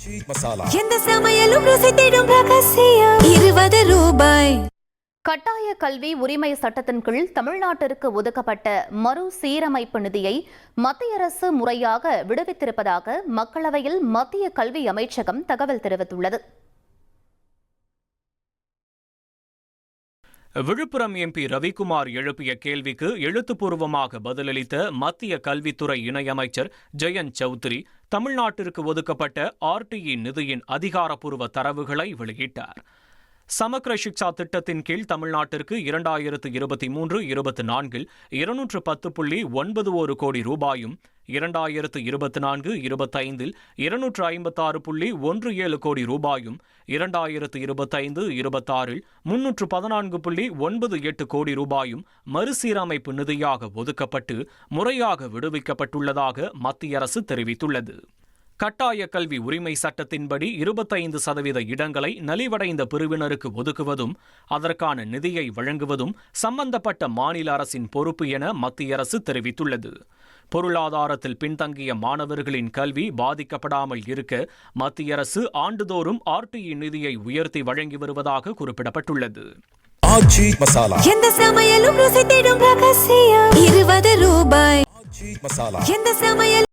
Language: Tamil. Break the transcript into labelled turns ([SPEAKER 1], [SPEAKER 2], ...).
[SPEAKER 1] எந்த சமையலும் ருசி தேடும் ரகசியம் 20 ரூபாய்.
[SPEAKER 2] கட்டாய கல்வி உரிமை சட்டத்தின் கீழ் தமிழ்நாட்டிற்கு ஒதுக்கப்பட்ட மறு சீரமைப்பு நிதியை மத்திய அரசு முறையாக விடுவித்திருப்பதாக மக்களவையில் மத்திய கல்வி அமைச்சகம் தகவல் தெரிவித்துள்ளது.
[SPEAKER 3] விழுப்புரம் எம்பி ரவிக்குமார் எழுப்பிய கேள்விக்கு எழுத்துப்பூர்வமாக பதிலளித்த மத்திய கல்வித்துறை இணையமைச்சர் ஜெயந்த் சௌத்ரி தமிழ்நாட்டிற்கு ஒதுக்கப்பட்ட RTE நிதியின் அதிகாரப்பூர்வ தரவுகளை வெளியிட்டார். சமக்ர சிக்ஷா திட்டத்தின் கீழ் தமிழ்நாட்டிற்கு 2023-24 210.91 கோடி ரூபாயும் 2024-25 256.17 கோடி ரூபாயும் 2025-26 314.98 கோடி ரூபாயும் மறுசீரமைப்பு நிதியாக ஒதுக்கப்பட்டு முறையாக விடுவிக்கப்பட்டுள்ளதாக மத்திய அரசு தெரிவித்துள்ளது. கட்டாய கல்வி உரிமை சட்டத்தின்படி 25% இடங்களை நலிவடைந்த பிரிவினருக்கு ஒதுக்குவதும் அதற்கான நிதியை வழங்குவதும் சம்பந்தப்பட்ட மாநில அரசின் பொறுப்பு என மத்திய அரசு தெரிவித்துள்ளது. பொருளாதாரத்தில் பின்தங்கிய மாணவர்களின் கல்வி பாதிக்கப்படாமல் இருக்க மத்திய அரசு ஆண்டுதோறும் RTE நிதியை உயர்த்தி வழங்கி வருவதாக குறிப்பிடப்பட்டுள்ளது.
[SPEAKER 1] எந்த சமையலும் ருசி தேடும் ரகசியம் 20 ரூபாய். எந்த சமையல்